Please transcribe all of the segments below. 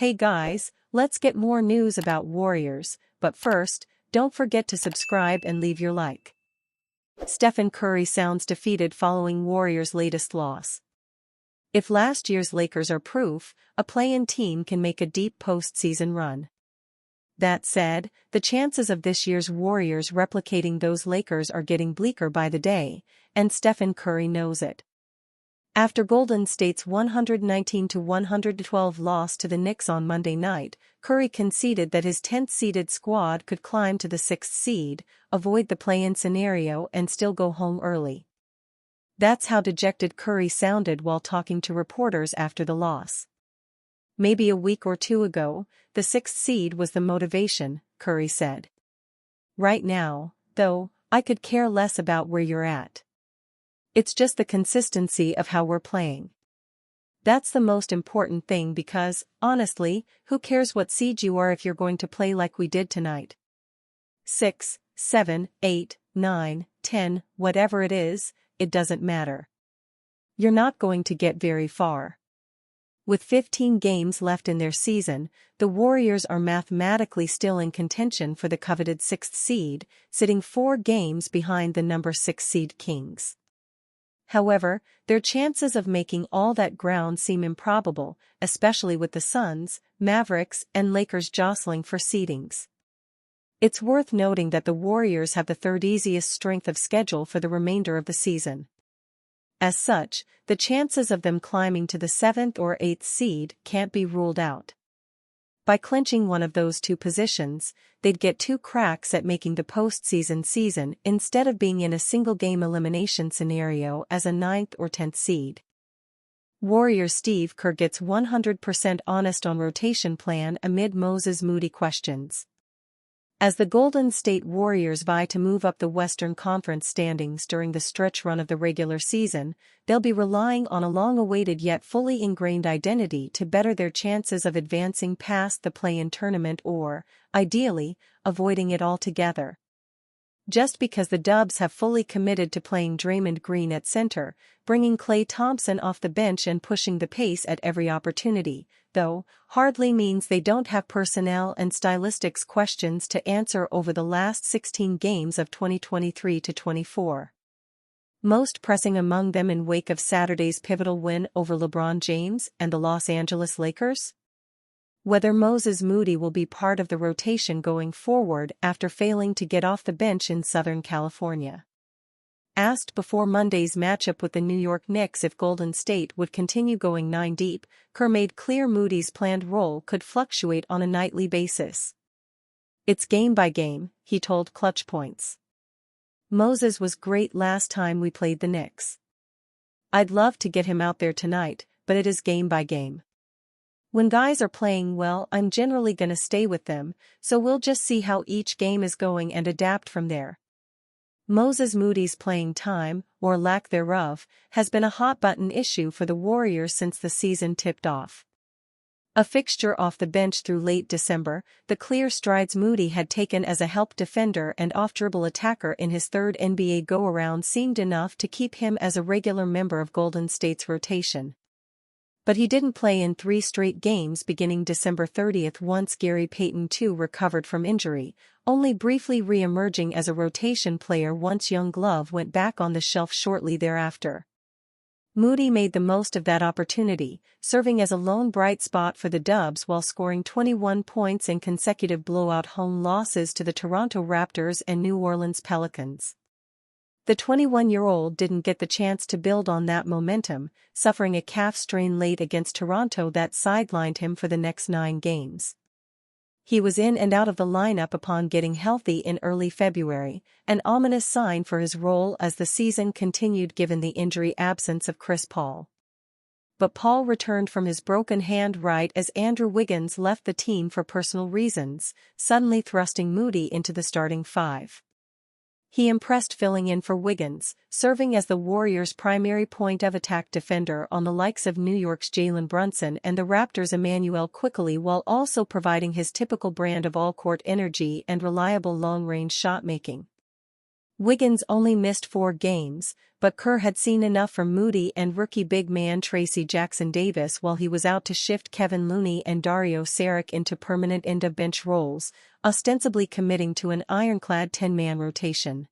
Hey guys, let's get more news about Warriors, but first, don't forget to subscribe and leave your like. Stephen Curry sounds defeated following Warriors' latest loss. If last year's Lakers are proof, a play-in team can make a deep postseason run. That said, the chances of this year's Warriors replicating those Lakers are getting bleaker by the day, and Stephen Curry knows it. After Golden State's 119-112 loss to the Knicks on Monday night, Curry conceded that his 10th-seeded squad could climb to the 6th seed, avoid the play-in scenario and still go home early. That's how dejected Curry sounded while talking to reporters after the loss. Maybe a week or two ago, the 6th seed was the motivation, Curry said. Right now, though, I could care less about where you're at. It's just the consistency of how we're playing. That's the most important thing because, honestly, who cares what seed you are if you're going to play like we did tonight? 6, 7, 8, 9, 10, whatever it is, it doesn't matter. You're not going to get very far. With 15 games left in their season, the Warriors are mathematically still in contention for the coveted 6th seed, sitting 4 games behind the number 6 seed Kings. However, their chances of making all that ground seem improbable, especially with the Suns, Mavericks, and Lakers jostling for seedings. It's worth noting that the Warriors have the third easiest strength of schedule for the remainder of the season. As such, the chances of them climbing to the 7th or 8th seed can't be ruled out. By clinching one of those two positions, they'd get 2 cracks at making the postseason season instead of being in a single-game elimination scenario as a 9th or 10th seed. Warriors Steve Kerr gets 100% honest on rotation plan amid Moses Moody questions. As the Golden State Warriors vie to move up the Western Conference standings during the stretch run of the regular season, they'll be relying on a long-awaited yet fully ingrained identity to better their chances of advancing past the play-in tournament or, ideally, avoiding it altogether. Just because the Dubs have fully committed to playing Draymond Green at center, bringing Klay Thompson off the bench and pushing the pace at every opportunity, though, hardly means they don't have personnel and stylistics questions to answer over the last 16 games of 2023-24. Most pressing among them in wake of Saturday's pivotal win over LeBron James and the Los Angeles Lakers? Whether Moses Moody will be part of the rotation going forward after failing to get off the bench in Southern California. Asked before Monday's matchup with the New York Knicks if Golden State would continue going 9 deep, Kerr made clear Moody's planned role could fluctuate on a nightly basis. It's game by game, he told Clutch Points. Moses was great last time we played the Knicks. I'd love to get him out there tonight, but it is game by game. When guys are playing well, I'm generally gonna stay with them, so we'll just see how each game is going and adapt from there. Moses Moody's playing time, or lack thereof, has been a hot-button issue for the Warriors since the season tipped off. A fixture off the bench through late December, the clear strides Moody had taken as a help defender and off-dribble attacker in his third NBA go-around seemed enough to keep him as a regular member of Golden State's rotation. But he didn't play in 3 straight games beginning December 30 once Gary Payton II recovered from injury, only briefly re-emerging as a rotation player once Young Glove went back on the shelf shortly thereafter. Moody made the most of that opportunity, serving as a lone bright spot for the Dubs while scoring 21 points in consecutive blowout home losses to the Toronto Raptors and New Orleans Pelicans. The 21-year-old didn't get the chance to build on that momentum, suffering a calf strain late against Toronto that sidelined him for the next 9 games. He was in and out of the lineup upon getting healthy in early February, an ominous sign for his role as the season continued given the injury absence of Chris Paul. But Paul returned from his broken hand right as Andrew Wiggins left the team for personal reasons, suddenly thrusting Moody into the starting 5. He impressed filling in for Wiggins, serving as the Warriors' primary point-of-attack defender on the likes of New York's Jalen Brunson and the Raptors' Emmanuel Quickley while also providing his typical brand of all-court energy and reliable long-range shot-making. Wiggins only missed 4 games, but Kerr had seen enough from Moody and rookie big man Tracy Jackson-Davis while he was out to shift Kevin Looney and Dario Saric into permanent end-of-bench roles, ostensibly committing to an ironclad 10-man rotation.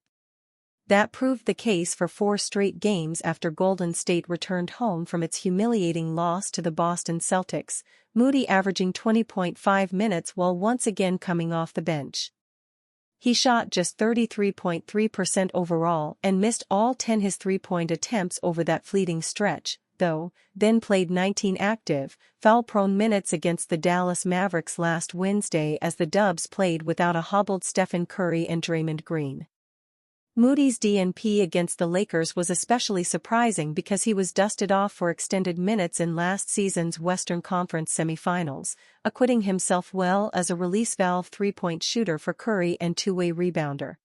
That proved the case for 4 straight games after Golden State returned home from its humiliating loss to the Boston Celtics, Moody averaging 20.5 minutes while once again coming off the bench. He shot just 33.3% overall and missed all 10 his three-point attempts over that fleeting stretch, though, then played 19 active, foul-prone minutes against the Dallas Mavericks last Wednesday as the Dubs played without a hobbled Stephen Curry and Draymond Green. Moody's DNP against the Lakers was especially surprising because he was dusted off for extended minutes in last season's Western Conference semifinals, acquitting himself well as a release valve three-point shooter for Curry and two-way rebounder.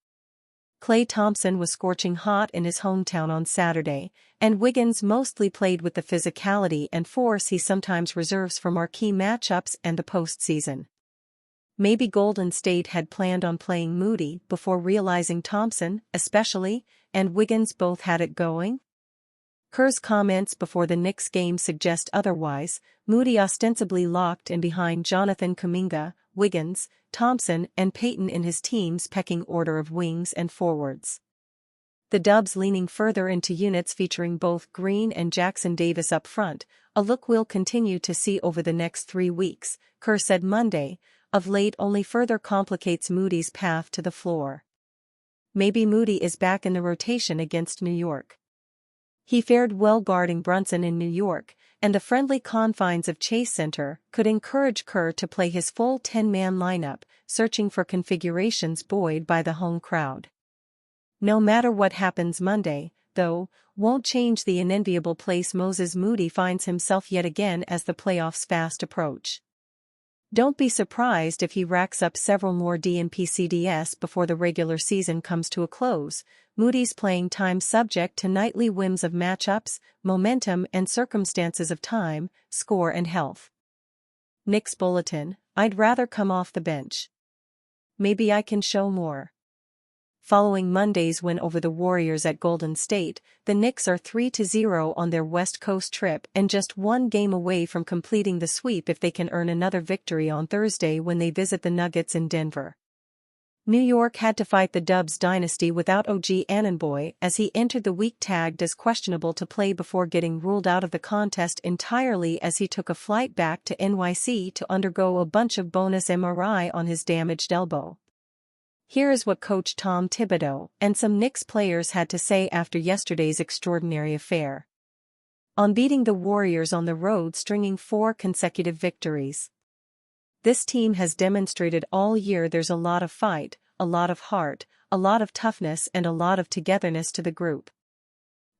Klay Thompson was scorching hot in his hometown on Saturday, and Wiggins mostly played with the physicality and force he sometimes reserves for marquee matchups and the postseason. Maybe Golden State had planned on playing Moody before realizing Thompson, especially, and Wiggins both had it going? Kerr's comments before the Knicks game suggest otherwise. Moody ostensibly locked in behind Jonathan Kuminga, Wiggins, Thompson and Payton in his team's pecking order of wings and forwards. The Dubs leaning further into units featuring both Green and Jackson-Davis up front, a look we'll continue to see over the next 3 weeks, Kerr said Monday. Of late only further complicates Moody's path to the floor. Maybe Moody is back in the rotation against New York. He fared well guarding Brunson in New York, and the friendly confines of Chase Center could encourage Kerr to play his full 10-man lineup, searching for configurations buoyed by the home crowd. No matter what happens Monday, though, won't change the unenviable place Moses Moody finds himself yet again as the playoffs fast approach. Don't be surprised if he racks up several more DNP CDS before the regular season comes to a close. Moody's playing time subject to nightly whims of matchups, momentum and circumstances of time, score and health. Knicks Bulletin, I'd rather come off the bench. Maybe I can show more. Following Monday's win over the Warriors at Golden State, the Knicks are 3-0 on their West Coast trip and just 1 game away from completing the sweep if they can earn another victory on Thursday when they visit the Nuggets in Denver. New York had to fight the Dubs dynasty without OG Anunoby as he entered the week tagged as questionable to play before getting ruled out of the contest entirely as he took a flight back to NYC to undergo a bunch of bonus MRI on his damaged elbow. Here is what coach Tom Thibodeau and some Knicks players had to say after yesterday's extraordinary affair. On beating the Warriors on the road, stringing 4 consecutive victories. This team has demonstrated all year there's a lot of fight, a lot of heart, a lot of toughness and a lot of togetherness to the group.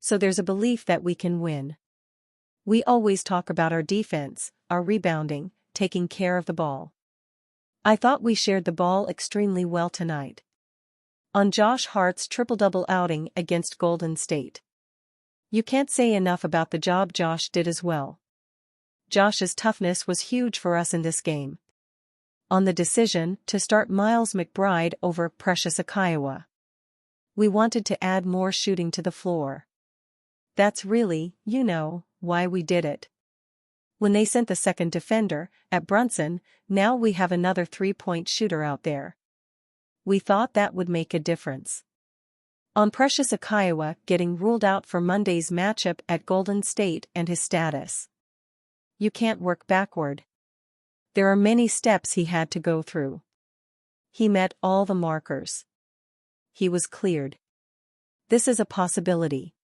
So there's a belief that we can win. We always talk about our defense, our rebounding, taking care of the ball. I thought we shared the ball extremely well tonight. On Josh Hart's triple-double outing against Golden State. You can't say enough about the job Josh did as well. Josh's toughness was huge for us in this game. On the decision to start Miles McBride over Precious Achiuwa. We wanted to add more shooting to the floor. That's really, why we did it. When they sent the second defender, at Brunson, now we have another three-point shooter out there. We thought that would make a difference. On Precious Achiuwa getting ruled out for Monday's matchup at Golden State and his status. You can't work backward. There are many steps he had to go through. He met all the markers. He was cleared. This is a possibility.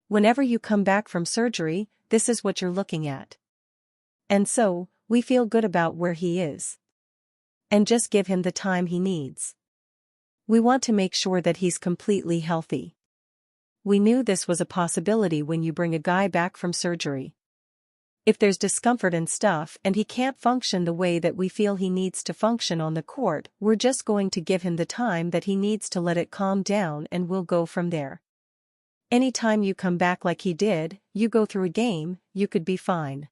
Whenever you come back from surgery, this is what you're looking at. And so, we feel good about where he is. And just give him the time he needs. We want to make sure that he's completely healthy. We knew this was a possibility when you bring a guy back from surgery. If there's discomfort and stuff and he can't function the way that we feel he needs to function on the court, we're just going to give him the time that he needs to let it calm down and we'll go from there. Anytime you come back like he did, you go through a game, you could be fine.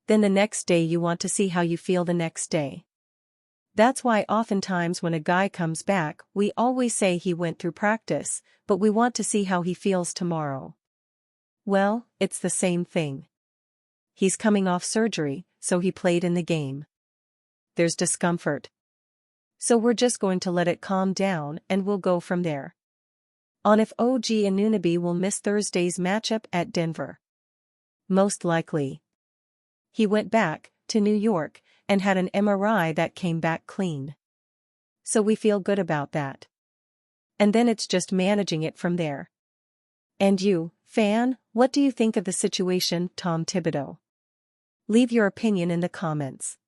Then the next day you want to see how you feel the next day. That's why oftentimes when a guy comes back, we always say he went through practice, but we want to see how he feels tomorrow. Well, it's the same thing. He's coming off surgery, so he played in the game. There's discomfort. So we're just going to let it calm down and we'll go from there. On if OG Anunoby will miss Thursday's matchup at Denver. Most likely. He went back to New York and had an MRI that came back clean. So we feel good about that. And then it's just managing it from there. And you, fan, what do you think of the situation, Tom Thibodeau? Leave your opinion in the comments.